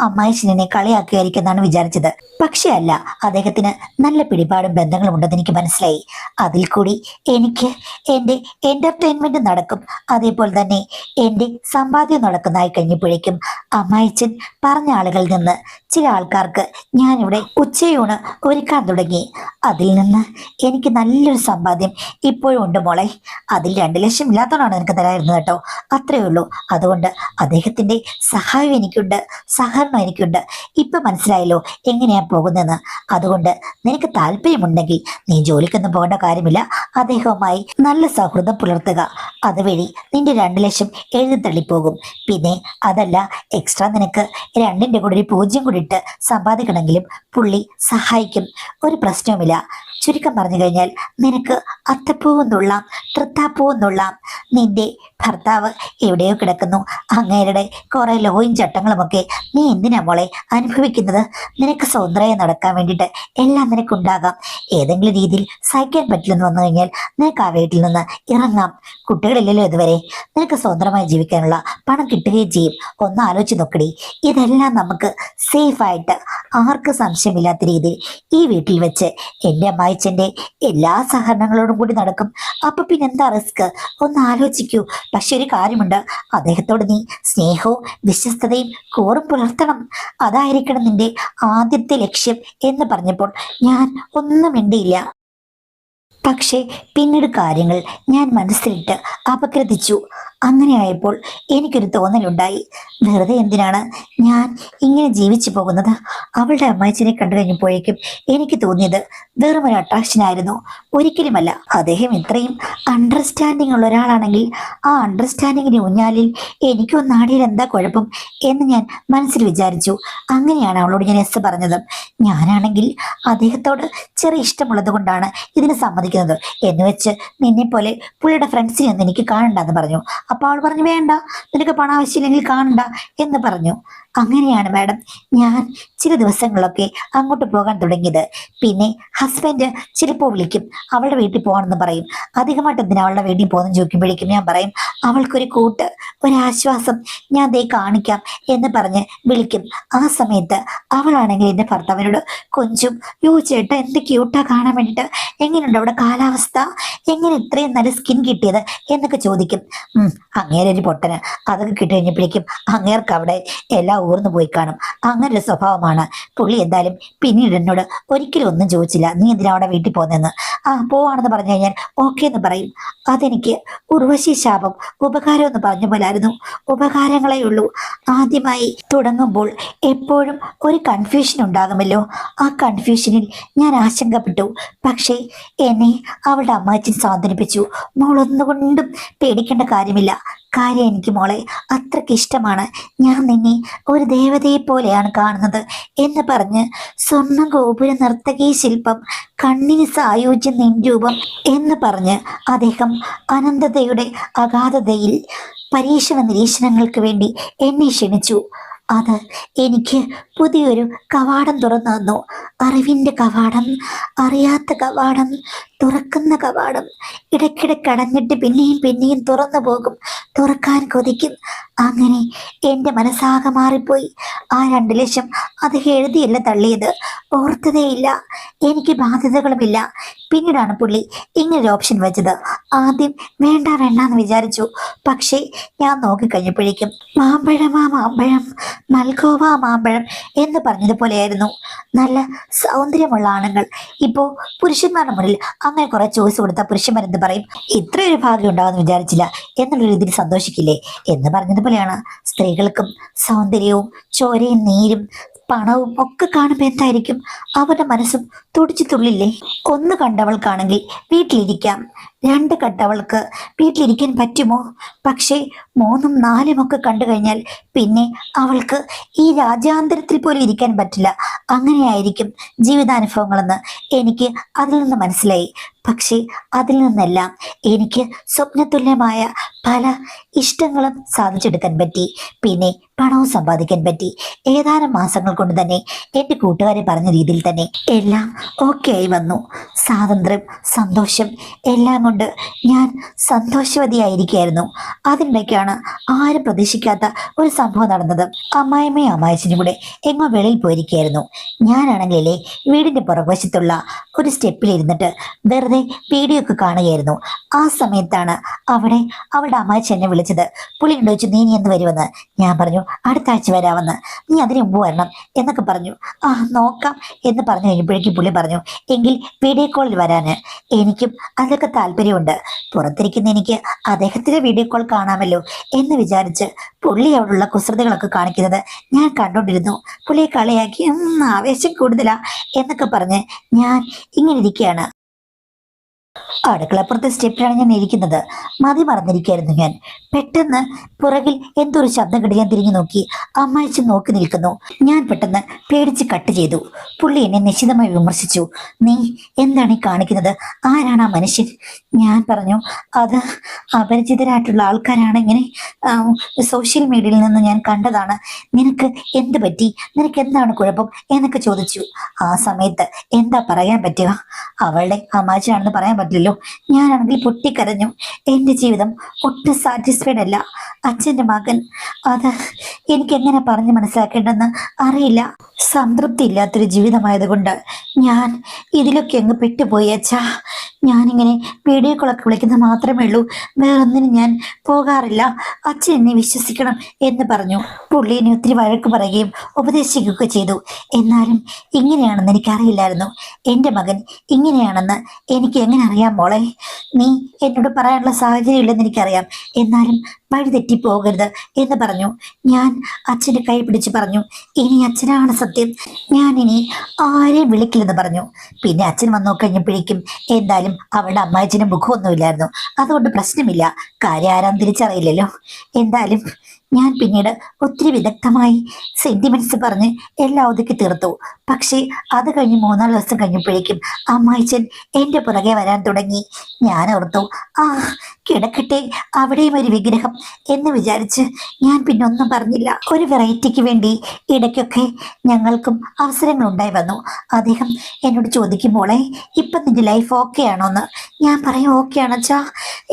അമ്മായിച്ചനെ കളിയാക്കുകയായിരിക്കുമെന്നാണ് വിചാരിച്ചത്. പക്ഷെ അല്ല, അദ്ദേഹത്തിന് നല്ല പിടിപാടും ബന്ധങ്ങളും ഉണ്ടെന്ന് എനിക്ക് മനസ്സിലായി. അതിൽ കൂടി എനിക്ക് എൻ്റെ എന്റർടൈൻമെന്റ് നടക്കും, അതേപോലെ തന്നെ എൻ്റെ സമ്പാദ്യം നടക്കുന്നതായി കഴിഞ്ഞപ്പോഴേക്കും അമ്മായിച്ചൻ പറഞ്ഞ ആളുകളിൽ നിന്ന് ചില ആൾക്കാർക്ക് ഞാനിവിടെ ഉച്ചയൂണ് ഒരുക്കാൻ തുടങ്ങി. അതിൽ നിന്ന് എനിക്ക് നല്ലൊരു സമ്പാദ്യം ഇപ്പോഴും ഉണ്ട് മോളെ. അതിൽ 2 ലക്ഷം ഇല്ലാത്തതാണ് എനിക്ക് തരായിരുന്നത് കേട്ടോ, അത്രയേ ഉള്ളൂ. അതുകൊണ്ട് അദ്ദേഹത്തിന്റെ സഹായം എനിക്കുണ്ട്, സഹകരണം എനിക്കുണ്ട്. ഇപ്പൊ മനസ്സിലായല്ലോ എങ്ങനെയാ പോകുന്നതെന്ന്. അതുകൊണ്ട് നിനക്ക് താല്പര്യമുണ്ടെങ്കിൽ നീ ജോലിക്കൊന്നും പോകേണ്ട കാര്യമില്ല, അദ്ദേഹവുമായി നല്ല സൗഹൃദം പുലർത്തുക. അതുവഴി നിന്റെ 2 ലക്ഷം എഴുതി തള്ളിപ്പോകും. പിന്നെ അതല്ല, എക്സ്ട്രാ നിനക്ക് 2ന്റെ കൂടെ ഒരു 0 കൂടി ഇട്ട് സമ്പാദിക്കണമെങ്കിലും പുള്ളി സഹായിക്കും, ഒരു പ്രശ്നവുമില്ല. ചുരുക്കം പറഞ്ഞു കഴിഞ്ഞാൽ നിനക്ക് അത്തപ്പൂവെന്നുള്ളാം, തൃത്താപ്പൂവെന്നുള്ളാം. നിന്റെ ഭർത്താവ് എവിടെയോ കിടക്കുന്നു, അങ്ങേരുടെ കുറെ ലോയും ചട്ടങ്ങളുമൊക്കെ നീ എന്തിനാ മോളെ അനുഭവിക്കുന്നത്? നിനക്ക് സ്വതന്ത്രമായി നടക്കാൻ വേണ്ടിയിട്ട് എല്ലാം നിനക്കുണ്ടാകാം. ഏതെങ്കിലും രീതിയിൽ സഹിക്കാൻ പറ്റില്ലെന്ന് വന്നു കഴിഞ്ഞാൽ നിനക്ക് ആ വീട്ടിൽ നിന്ന് ഇറങ്ങാം. കുട്ടികളില്ലല്ലോ ഇതുവരെ, നിനക്ക് സ്വതന്ത്രമായി ജീവിക്കാനുള്ള പണം കിട്ടുകയും ചെയ്യും. ഒന്ന് ആലോചിച്ച് നോക്കടി. ഇതെല്ലാം നമുക്ക് സേഫായിട്ട് ആർക്ക് സംശയമില്ലാത്ത രീതിയിൽ ഈ വീട്ടിൽ വെച്ച് എൻ്റെ അമ്മായിച്ചൻ്റെ എല്ലാ സഹകരണങ്ങളോടും കൂടി നടക്കും. അപ്പൊ പിന്നെന്താ റിസ്ക്? ഒന്ന് ആലോചിക്കൂ. പക്ഷെ ഒരു കാര്യമുണ്ട്, അദ്ദേഹത്തോട് നീ സ്നേഹവും വിശ്വസ്തതയും കൂറും പുലർത്തണം. അതായിരിക്കണം നിന്റെ ആദ്യത്തെ ലക്ഷ്യം എന്ന് പറഞ്ഞപ്പോൾ ഞാൻ ഒന്നും മിണ്ടിയില്ല. പക്ഷേ പിന്നീട് കാര്യങ്ങൾ ഞാൻ മനസ്സിലിട്ട് അപഗ്രഥിച്ചു. അങ്ങനെയായപ്പോൾ എനിക്കൊരു തോന്നലുണ്ടായി, വെറുതെ എന്തിനാണ് ഞാൻ ഇങ്ങനെ ജീവിച്ചു പോകുന്നത്? അവളുടെ അമ്മായിച്ചനെ കണ്ടു കഴിഞ്ഞപ്പോഴേക്കും എനിക്ക് തോന്നിയത് വെറും ഒരു അട്രാക്ഷനായിരുന്നു, ഒരിക്കലുമല്ല. അദ്ദേഹം ഇത്രയും അണ്ടർസ്റ്റാൻഡിങ് ഉള്ള ഒരാളാണെങ്കിൽ ആ അണ്ടർസ്റ്റാൻഡിങ്ങിന് ഊഞ്ഞാലിൽ എനിക്കൊന്നാടിയിൽ എന്താ കുഴപ്പം എന്ന് ഞാൻ മനസ്സിൽ വിചാരിച്ചു. അങ്ങനെയാണ് അവളോട് ഞാൻ എസ് പറഞ്ഞത്. ഞാനാണെങ്കിൽ അദ്ദേഹത്തോട് ചെറിയ ഇഷ്ടമുള്ളത് കൊണ്ടാണ് ഇതിന് സമ്മതിക്കുന്നത് എന്ന് വെച്ച് നിന്നെ പോലെ പുള്ളിയുടെ ഫ്രണ്ട്സിനെ ഒന്നും എനിക്ക് കാണണ്ടെന്ന് പറഞ്ഞു. അപ്പോൾ അവൾ പറഞ്ഞു, വേണ്ട, നിനക്ക് പണം ആവശ്യമില്ലെങ്കിൽ കാണണ്ട എന്ന് പറഞ്ഞു. അങ്ങനെയാണ് മാഡം ഞാൻ ചില ദിവസങ്ങളൊക്കെ അങ്ങോട്ട് പോകാൻ തുടങ്ങിയത്. പിന്നെ ഹസ്ബൻഡ് ചിലപ്പോൾ വിളിക്കും, അവളുടെ വീട്ടിൽ പോകണമെന്ന് പറയും. അധികമായിട്ട് എന്തിനാ അവളുടെ വീട്ടിൽ പോകുന്നു ചോദിക്കുമ്പോഴേക്കും ഞാൻ പറയും, അവൾക്കൊരു കൂട്ട്, ഒരാശ്വാസം ഞാൻ ദേ കാണിക്കാം എന്ന് പറഞ്ഞ് വിളിക്കും. ആ സമയത്ത് അവളാണെങ്കിൽ എൻ്റെ ഭർത്താവിനോട് കൊഞ്ചും, യോ ചേട്ടാ എന്ത് ക്യൂട്ടാ കാണാൻ വേണ്ടിയിട്ട്, എങ്ങനെയുണ്ട് അവിടെ കാലാവസ്ഥ, എങ്ങനെ ഇത്രയും നല്ല സ്കിൻ കിട്ടിയത് എന്നൊക്കെ ചോദിക്കും. അങ്ങേരൊരു പൊട്ടന്, അതൊക്കെ കിട്ടി കഴിഞ്ഞപ്പോഴേക്കും അങ്ങേർക്ക് അവിടെ എല്ലാം ഊർന്നു പോയി കാണും. അങ്ങനെ ഒരു സ്വഭാവമാണ് പുള്ളി. എന്തായാലും പിന്നീട് എന്നോട് ഒരിക്കലും ഒന്നും ചോദിച്ചില്ല, നീ എന്തിനാ അവിടെ വീട്ടിൽ പോകുന്നതെന്ന്. പോവാണെന്ന് പറഞ്ഞു കഴിഞ്ഞാൽ ഓക്കെ എന്ന് പറയും. അതെനിക്ക് ഉർവശി ശാപം ഉപകാരം എന്ന് പറഞ്ഞ പോലായിരുന്നു. ഉപകാരങ്ങളേ ഉള്ളൂ. ആദ്യമായി തുടങ്ങുമ്പോൾ എപ്പോഴും ഒരു കൺഫ്യൂഷൻ ഉണ്ടാകുമല്ലോ, ആ കൺഫ്യൂഷനിൽ ഞാൻ ആശങ്കപ്പെട്ടു. പക്ഷേ എന്നെ അവളുടെ അമ്മാച്ചൻ സാന്ത്വനിപ്പിച്ചു. മോളൊന്നുകൊണ്ടും പേടിക്കേണ്ട കാര്യമില്ല, കാര്യം എനിക്ക് മോളെ അത്രയ്ക്ക് ഇഷ്ടമാണ്, ഞാൻ നിന്നെ ഒരു ദേവതയെ പോലെയാണ് കാണുന്നത് എന്ന് പറഞ്ഞ് സ്വർണ്ണ ഗോപുര നർത്തകീ ശില്പം, കണ്ണിന് സായോജ്യ നിൻരൂപം എന്ന് പറഞ്ഞ് അദ്ദേഹം അനന്തതയുടെ അഗാധതയിൽ പരീക്ഷണ നിരീക്ഷണങ്ങൾക്ക് വേണ്ടി എന്നെ ക്ഷണിച്ചു. അത് എനിക്ക് പുതിയൊരു കവാടം തുറന്നു തന്നു. അറിവിൻ്റെ കവാടം, അറിയാത്ത കവാടം, തുറക്കുന്ന കവാടം. ഇടയ്ക്കിടയ്ക്ക് അടഞ്ഞിട്ട് പിന്നെയും പിന്നെയും തുറന്നു പോകും, തുറക്കാൻ കൊതിക്കും. അങ്ങനെ എൻ്റെ മനസ്സാകെ മാറിപ്പോയി. ആ 2 ലക്ഷം അത് എഴുതിയല്ല തള്ളിയത്, ഓർത്തതേയില്ല. എനിക്ക് ബാധ്യതകളുമില്ല. പിന്നീടാണ് പുള്ളി ഇങ്ങനൊരു ഓപ്ഷൻ വെച്ചത്. ആദ്യം വേണ്ട വേണ്ടെന്ന് വിചാരിച്ചു. പക്ഷേ ഞാൻ നോക്കിക്കഴിഞ്ഞപ്പോഴേക്കും മാമ്പഴമാ മാമ്പഴം, മൽഗോവ മാമ്പഴം എന്ന് പറഞ്ഞതുപോലെയായിരുന്നു. നല്ല സൗന്ദര്യമുള്ള ആണുങ്ങൾ. ഇപ്പോൾ പുരുഷന്മാരുടെ മുന്നിൽ അങ്ങനെ കുറെ ചോയ്സ് കൊടുത്ത പുരുഷന്മാരെന്ത് പറയും, ഇത്രയൊരു ഭാഗ്യം ഉണ്ടാകുമെന്ന് വിചാരിച്ചില്ല എന്നുള്ള രീതിയിൽ സന്തോഷിക്കില്ലേ എന്ന് പറഞ്ഞതുപോലെയാണ് സ്ത്രീകൾക്കും സൗന്ദര്യവും ചോരയും നീരും പണവും ഒക്കെ കാണുമ്പോൾ എന്തായിരിക്കും അവരുടെ മനസ്സും തുടിച്ചു തുള്ളില്ലേ? ഒന്ന് കണ്ടവൾക്കാണെങ്കിൽ വീട്ടിലിരിക്കാം, 2 കണ്ടവൾക്ക് വീട്ടിലിരിക്കാൻ പറ്റുമോ? പക്ഷേ 3ഉം 4ഉം ഒക്കെ കണ്ടു കഴിഞ്ഞാൽ പിന്നെ അവൾക്ക് ഈ രാജ്യാന്തരത്തിൽ പോലും ഇരിക്കാൻ പറ്റില്ല. അങ്ങനെയായിരിക്കും ജീവിതാനുഭവങ്ങളെന്ന് എനിക്ക് അതിൽ നിന്ന് മനസ്സിലായി. പക്ഷേ അതിൽ നിന്നെല്ലാം എനിക്ക് സ്വപ്നതുല്യമായ പല ഇഷ്ടങ്ങളും സാധിച്ചെടുക്കാൻ പറ്റി. പിന്നെ പണവും സമ്പാദിക്കാൻ പറ്റി. ഏതാനും മാസങ്ങൾ കൊണ്ട് തന്നെ എൻ്റെ കൂട്ടുകാരെ പറഞ്ഞ രീതിയിൽ തന്നെ എല്ലാം ഓക്കെ ആയി വന്നു. സ്വാതന്ത്ര്യം, സന്തോഷം എല്ലാം കൊണ്ട് കൊണ്ട് ഞാൻ സന്തോഷവതിയായിരിക്കുകയായിരുന്നു. അതിനിടയ്ക്കാണ് ആരും പ്രതീക്ഷിക്കാത്ത ഒരു സംഭവം നടന്നത്. അമ്മായിമ്മയും അമ്മായച്ചനും കൂടെ എങ്ങോ വെളിയിൽ പോയിരിക്കുകയായിരുന്നു. ഞാനാണെങ്കിലേ വീടിന്റെ പുറകുവശത്തുള്ള ഒരു സ്റ്റെപ്പിൽ ഇരുന്നിട്ട് വെറുതെ വീഡിയോ ഒക്കെ കാണുകയായിരുന്നു. ആ സമയത്താണ് അവിടെ അവളുടെ അമ്മായിച്ചൻ എന്നെ വിളിച്ചത്. പുള്ളി എന്നോട് ചോദിച്ചു, നീ എന്ന് വരുമെന്ന്. ഞാൻ പറഞ്ഞു, അടുത്ത ആഴ്ച വരാമെന്ന്. നീ അതിന് മുമ്പ് വരണം എന്നൊക്കെ പറഞ്ഞു. ആ നോക്കാം എന്ന് പറഞ്ഞു കഴിഞ്ഞപ്പോഴേക്കും പുള്ളി പറഞ്ഞു, എങ്കിൽ വീഡിയോ കോളിൽ വരാന്. എനിക്കും അതിലൊക്കെ താല്പര്യമുണ്ട്. പുറത്തിരിക്കുന്ന എനിക്ക് അദ്ദേഹത്തിന്റെ വീഡിയോ കോൾ കാണാമല്ലോ എന്ന് വിചാരിച്ച് പുള്ളി അവിടെയുള്ള കുസൃതികളൊക്കെ കാണിക്കുന്നത് ഞാൻ കണ്ടോണ്ടിരുന്നു. പുള്ളിയെ കളിയാക്കി ആവേശം കൂടുതലാ എന്നൊക്കെ പറഞ്ഞ് ഞാൻ ഇങ്ങനെ ഇരിക്കുകയാണ്. അടുക്കളപ്പുറത്തെ സ്റ്റെപ്പിലാണ് ഞാൻ ഇരിക്കുന്നത്. മതി മറന്നിരിക്കുകയായിരുന്നു ഞാൻ. പെട്ടെന്ന് പുറകിൽ എന്തൊരു ശബ്ദം കേട്ട് ഞാൻ തിരിഞ്ഞു നോക്കി. അമ്മായിച്ച് നോക്കി നിൽക്കുന്നു. ഞാൻ പെട്ടെന്ന് പേടിച്ച് കട്ട് ചെയ്തു. പുള്ളി എന്നെ നിശിതമായി വിമർശിച്ചു. നീ എന്താണ് ഈ കാണിക്കുന്നത്? ആരാണ് ആ മനുഷ്യൻ? ഞാൻ പറഞ്ഞു, അത് അപരിചിതരായിട്ടുള്ള ആൾക്കാരാണ്. ഇങ്ങനെ സോഷ്യൽ മീഡിയയിൽ നിന്ന് ഞാൻ കണ്ടതാണ്. നിനക്ക് എന്ത് പറ്റി? നിനക്ക് എന്താണ് കുഴപ്പം എന്നൊക്കെ ചോദിച്ചു. ആ സമയത്ത് എന്താ പറയാൻ പറ്റുക? അവളുടെ അമ്മായിച്ചാണെന്ന് പറയാൻ പറ്റില്ലല്ലോ. ഞാനാണെങ്കിൽ പൊട്ടിക്കരഞ്ഞു. എൻ്റെ ജീവിതം ഒട്ടും സാറ്റിസ്ഫൈഡ് അല്ല. അച്ഛൻ്റെ മകൻ, അത് എനിക്ക് എങ്ങനെ പറഞ്ഞ് മനസ്സിലാക്കേണ്ടെന്ന് അറിയില്ല. സംതൃപ്തി ഇല്ലാത്തൊരു ജീവിതമായതുകൊണ്ട് ഞാൻ ഇതിലൊക്കെ അങ്ങ് പെട്ടുപോയി അച്ഛാ. ഞാനിങ്ങനെ വീഡിയോ കോളൊക്കെ വിളിക്കുന്നത് മാത്രമേ ഉള്ളൂ, വേറൊന്നിനും ഞാൻ പോകാറില്ല. അച്ഛൻ എന്നെ വിശ്വസിക്കണം എന്ന് പറഞ്ഞു. പുള്ളി എന്നെ ഒത്തിരി വഴക്ക് പറയുകയും ഉപദേശിക്കുകയൊക്കെ ചെയ്തു. എന്നാലും ഇങ്ങനെയാണെന്ന് എനിക്കറിയില്ലായിരുന്നു. എൻ്റെ മകൻ ഇങ്ങനെയാണെന്ന് എനിക്ക് എങ്ങനെ അറിയാം മോളെ? നീ എന്നോട് പറയാനുള്ള സാഹചര്യം ഇല്ലെന്ന് എനിക്കറിയാം. എന്നാലും വഴി തെറ്റിപ്പോകരുത് എന്ന് പറഞ്ഞു. ഞാൻ അച്ഛൻ്റെ കൈ പിടിച്ച് പറഞ്ഞു, ഇനി അച്ഛനാണ് സത്യം, ഞാൻ ഇനി ആരെയും വിളിക്കില്ലെന്ന് പറഞ്ഞു. പിന്നെ അച്ഛൻ വന്നു കഴിഞ്ഞപ്പോഴേക്കും എന്തായാലും അവളുടെ അമ്മായിച്ചന് മുഖമൊന്നുമില്ലായിരുന്നു. അതുകൊണ്ട് പ്രശ്നമില്ല, കാര്യം ആരാന്ന് തിരിച്ചറിയില്ലല്ലോ. എന്തായാലും ഞാൻ പിന്നീട് ഒത്തിരി വിദഗ്ധമായി സെന്റിമെന്റ്സ് പറഞ്ഞ് എല്ലാം ഒതുക്കി തീർത്തു. പക്ഷേ അത് കഴിഞ്ഞ് 3-4 ദിവസം കഴിഞ്ഞപ്പോഴേക്കും അമ്മായിച്ചൻ എൻ്റെ പുറകെ വരാൻ തുടങ്ങി. ഞാൻ ഓർത്തു, ആ കിടക്കട്ടെ, അവിടെയും ഒരു വിഗ്രഹം എന്ന് വിചാരിച്ച് ഞാൻ പിന്നെ ഒന്നും പറഞ്ഞില്ല. ഒരു വെറൈറ്റിക്ക് വേണ്ടി ഇടയ്ക്കൊക്കെ ഞങ്ങൾക്കും അവസരങ്ങൾ ഉണ്ടായി വന്നു. അദ്ദേഹം എന്നോട് ചോദിക്കും, മോളെ ഇപ്പം നിന്റെ ലൈഫ് ഓക്കെ ആണോന്ന്. ഞാൻ പറയും, ഓക്കെ ആണച്ചാ,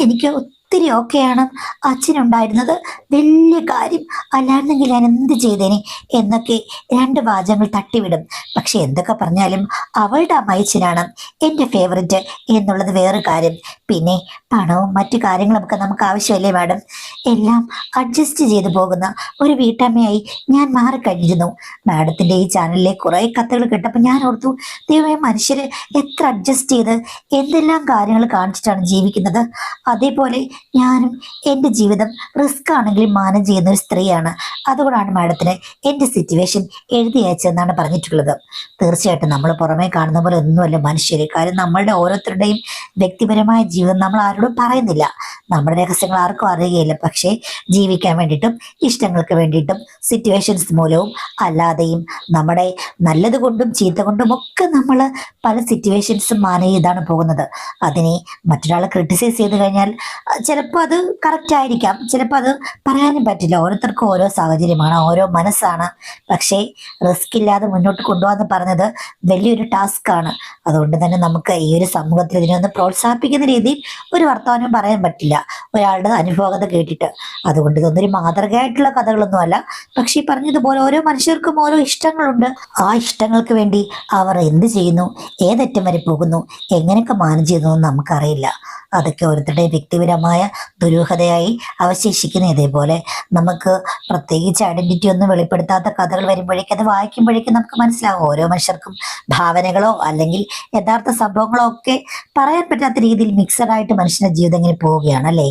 എനിക്ക് ഒത്തിരി ഓക്കെയാണ്. അച്ഛനുണ്ടായിരുന്നത് വലിയ കാര്യം, അല്ലായിരുന്നെങ്കിൽ ഞാൻ എന്ത് ചെയ്തേനെ എന്നൊക്കെ 2 വാചകങ്ങൾ തട്ടിവിടും. പക്ഷെ എന്തൊക്കെ പറഞ്ഞാലും അവളുടെ അമ്മായിച്ചനാണ് എൻ്റെ ഫേവററ്റ് എന്നുള്ളത് വേറെ കാര്യം. പിന്നെ പണവും മറ്റു കാര്യങ്ങളുമൊക്കെ നമുക്ക് ആവശ്യമല്ലേ മാഡം? എല്ലാം അഡ്ജസ്റ്റ് ചെയ്തു പോകുന്ന ഒരു വീട്ടമ്മയായി ഞാൻ മാറിക്കഴിഞ്ഞിരുന്നു. മാഡത്തിൻ്റെ ഈ ചാനലിലെ കുറേ കഥകൾ കേട്ടപ്പോൾ ഞാൻ ഓർത്തു, ദൈവമേ, മനുഷ്യര് എത്ര അഡ്ജസ്റ്റ് ചെയ്ത് എന്തെല്ലാം കാര്യങ്ങൾ കാണിച്ചിട്ടാണ് ജീവിക്കുന്നത്. അതേപോലെ ഞാനും എൻ്റെ ജീവിതം റിസ്ക് ആണെങ്കിലും മാനേജ് ചെയ്യുന്ന ഒരു സ്ത്രീയാണ്. അതുകൊണ്ടാണ് മാഡത്തിന് എൻ്റെ സിറ്റുവേഷൻ എഴുതി അയച്ചതെന്നാണ് പറഞ്ഞിട്ടുള്ളത്. തീർച്ചയായിട്ടും നമ്മൾ പുറമേ കാണുന്ന പോലെ ഒന്നുമല്ല മനുഷ്യരെ. കാര്യം നമ്മളുടെ ഓരോരുത്തരുടെയും വ്യക്തിപരമായ ജീവിതം നമ്മൾ ആരോടും പറയുന്നില്ല. നമ്മുടെ രഹസ്യങ്ങൾ ആർക്കും അറിയുകയില്ല. പക്ഷേ ജീവിക്കാൻ വേണ്ടിയിട്ടും ഇഷ്ടങ്ങൾക്ക് വേണ്ടിയിട്ടും സിറ്റുവേഷൻസ് മൂലവും അല്ലാതെയും നമ്മുടെ നല്ലത് കൊണ്ടും ചീത്ത കൊണ്ടും ഒക്കെ നമ്മൾ പല സിറ്റുവേഷൻസും മാനേജ് ചെയ്താണ് പോകുന്നത്. അതിനെ മറ്റൊരാളെ ക്രിട്ടിസൈസ് ചെയ്ത് കഴിഞ്ഞാൽ ചിലപ്പോൾ അത് കറക്റ്റ് ആയിരിക്കാം, ചിലപ്പോൾ അത് പറയാനും പറ്റില്ല. ഓരോരുത്തർക്കും ഓരോ സാഹചര്യമാണ്, ഓരോ മനസ്സാണ്. പക്ഷേ റിസ്ക് ഇല്ലാതെ മുന്നോട്ട് കൊണ്ടുപോകാന്ന് പറഞ്ഞത് വലിയൊരു ടാസ്ക് ആണ്. അതുകൊണ്ട് തന്നെ നമുക്ക് ഈ ഒരു സമൂഹത്തിൽ ഇതിനൊന്ന് പ്രോത്സാഹിപ്പിക്കുന്ന രീതിയിൽ ഒരു വർത്തമാനം പറയാൻ പറ്റില്ല ഒരാളുടെ അനുഭവകത കേട്ടിട്ട്. അതുകൊണ്ട് ഇതൊന്നൊരു മാതൃകയായിട്ടുള്ള കഥകളൊന്നും അല്ല. പക്ഷെ ഈ പറഞ്ഞതുപോലെ ഓരോ മനുഷ്യർക്കും ഓരോ ഇഷ്ടങ്ങളുണ്ട്. ആ ഇഷ്ടങ്ങൾക്ക് വേണ്ടി അവർ എന്ത് ചെയ്യുന്നു, ഏതറ്റം വരെ പോകുന്നു, എങ്ങനെയൊക്കെ മാനേജ് ചെയ്യുന്നു എന്ന് നമുക്കറിയില്ല. അതൊക്കെ ഓരോരുത്തരുടെ വ്യക്തിപരമായ ദുരൂഹതയായി അവശേഷിക്കുന്ന. ഇതേപോലെ നമുക്ക് പ്രത്യേകിച്ച് ഐഡന്റിറ്റി ഒന്നും വെളിപ്പെടുത്താത്ത കഥകൾ വരുമ്പോഴേക്കും അത് വായിക്കുമ്പോഴേക്കും നമുക്ക് മനസ്സിലാവും ഓരോ മനുഷ്യർക്കും ഭാവനകളോ അല്ലെങ്കിൽ യഥാർത്ഥ സംഭവങ്ങളോ ഒക്കെ പറയാൻ പറ്റാത്ത രീതിയിൽ മിക്സഡ് ആയിട്ട് മനുഷ്യന്റെ ജീവിതം ഇങ്ങനെ പോവുകയാണ്, അല്ലേ?